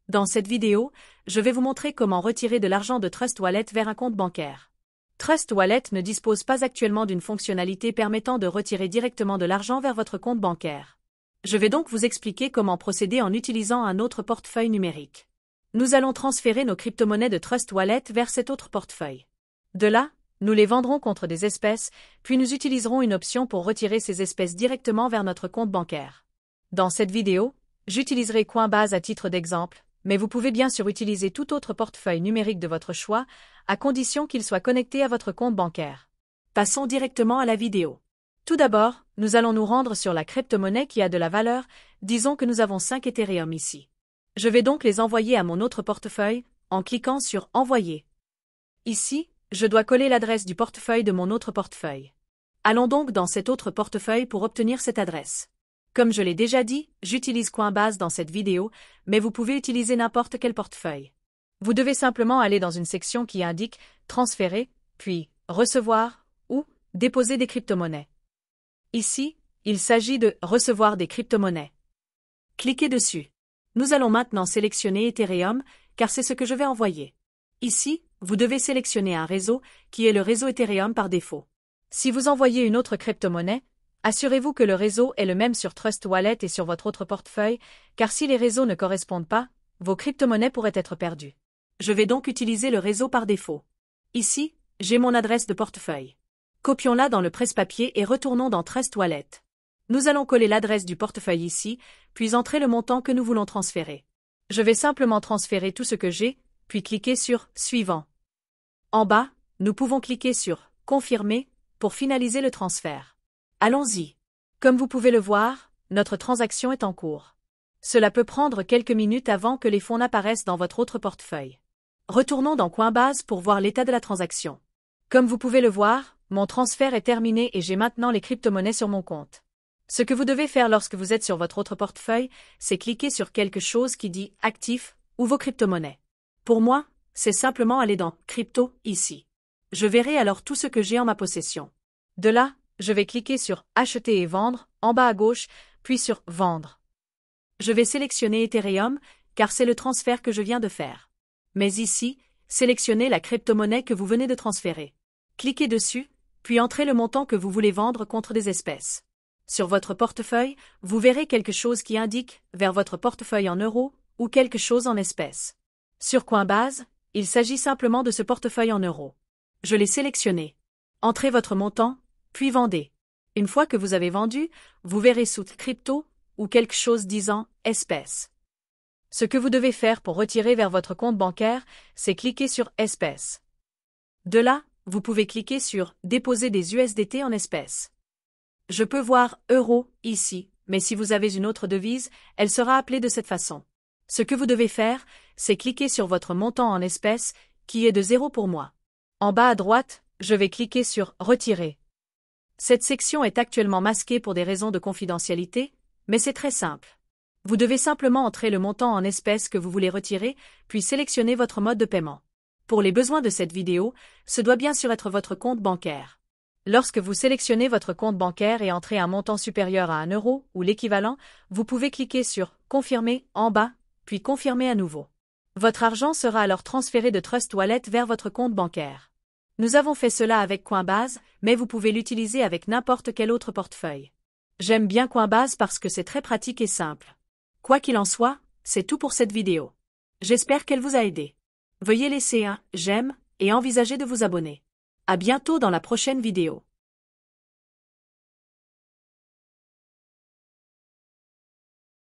Dans cette vidéo, je vais vous montrer comment retirer de l'argent de Trust Wallet vers un compte bancaire. Trust Wallet ne dispose pas actuellement d'une fonctionnalité permettant de retirer directement de l'argent vers votre compte bancaire. Je vais donc vous expliquer comment procéder en utilisant un autre portefeuille numérique. Nous allons transférer nos crypto-monnaies de Trust Wallet vers cet autre portefeuille. De là, nous les vendrons contre des espèces, puis nous utiliserons une option pour retirer ces espèces directement vers notre compte bancaire. Dans cette vidéo, j'utiliserai Coinbase à titre d'exemple, mais vous pouvez bien sûr utiliser tout autre portefeuille numérique de votre choix, à condition qu'il soit connecté à votre compte bancaire. Passons directement à la vidéo. Tout d'abord, nous allons nous rendre sur la crypto-monnaie qui a de la valeur, disons que nous avons 5 Ethereum ici. Je vais donc les envoyer à mon autre portefeuille, en cliquant sur « Envoyer ». Ici, je dois coller l'adresse du portefeuille de mon autre portefeuille. Allons donc dans cet autre portefeuille pour obtenir cette adresse. Comme je l'ai déjà dit, j'utilise Coinbase dans cette vidéo, mais vous pouvez utiliser n'importe quel portefeuille. Vous devez simplement aller dans une section qui indique « Transférer », puis « Recevoir » ou « Déposer des crypto-monnaies ». Ici, il s'agit de « Recevoir des crypto-monnaies ». Cliquez dessus. Nous allons maintenant sélectionner Ethereum, car c'est ce que je vais envoyer. Ici, vous devez sélectionner un réseau, qui est le réseau Ethereum par défaut. Si vous envoyez une autre crypto-monnaie, assurez-vous que le réseau est le même sur Trust Wallet et sur votre autre portefeuille, car si les réseaux ne correspondent pas, vos crypto-monnaies pourraient être perdues. Je vais donc utiliser le réseau par défaut. Ici, j'ai mon adresse de portefeuille. Copions-la dans le presse-papier et retournons dans Trust Wallet. Nous allons coller l'adresse du portefeuille ici, puis entrer le montant que nous voulons transférer. Je vais simplement transférer tout ce que j'ai, puis cliquer sur « Suivant ». En bas, nous pouvons cliquer sur « Confirmer » pour finaliser le transfert. Allons-y. Comme vous pouvez le voir, notre transaction est en cours. Cela peut prendre quelques minutes avant que les fonds n'apparaissent dans votre autre portefeuille. Retournons dans Coinbase pour voir l'état de la transaction. Comme vous pouvez le voir, mon transfert est terminé et j'ai maintenant les crypto-monnaies sur mon compte. Ce que vous devez faire lorsque vous êtes sur votre autre portefeuille, c'est cliquer sur quelque chose qui dit « Actif » ou vos crypto-monnaies. Pour moi, c'est simplement aller dans « Crypto » ici. Je verrai alors tout ce que j'ai en ma possession. De là, je vais cliquer sur « Acheter et vendre » en bas à gauche, puis sur « Vendre ». Je vais sélectionner Ethereum, car c'est le transfert que je viens de faire. Mais ici, sélectionnez la crypto-monnaie que vous venez de transférer. Cliquez dessus, puis entrez le montant que vous voulez vendre contre des espèces. Sur votre portefeuille, vous verrez quelque chose qui indique « Vers votre portefeuille en euros » ou quelque chose en espèces. Sur Coinbase, il s'agit simplement de ce portefeuille en euros. Je l'ai sélectionné. Entrez votre montant, puis vendez. Une fois que vous avez vendu, vous verrez sous Crypto ou quelque chose disant « Espèces ». Ce que vous devez faire pour retirer vers votre compte bancaire, c'est cliquer sur « Espèces ». De là, vous pouvez cliquer sur « Déposer des USDT en espèces ». Je peux voir « Euro » ici, mais si vous avez une autre devise, elle sera appelée de cette façon. Ce que vous devez faire, c'est cliquer sur votre montant en espèces, qui est de 0 pour moi. En bas à droite, je vais cliquer sur « Retirer ». Cette section est actuellement masquée pour des raisons de confidentialité, mais c'est très simple. Vous devez simplement entrer le montant en espèces que vous voulez retirer, puis sélectionner votre mode de paiement. Pour les besoins de cette vidéo, ce doit bien sûr être votre compte bancaire. Lorsque vous sélectionnez votre compte bancaire et entrez un montant supérieur à 1 euro ou l'équivalent, vous pouvez cliquer sur « Confirmer » en bas, puis « Confirmer à nouveau ». Votre argent sera alors transféré de Trust Wallet vers votre compte bancaire. Nous avons fait cela avec Coinbase, mais vous pouvez l'utiliser avec n'importe quel autre portefeuille. J'aime bien Coinbase parce que c'est très pratique et simple. Quoi qu'il en soit, c'est tout pour cette vidéo. J'espère qu'elle vous a aidé. Veuillez laisser un « j'aime » et envisager de vous abonner. À bientôt dans la prochaine vidéo.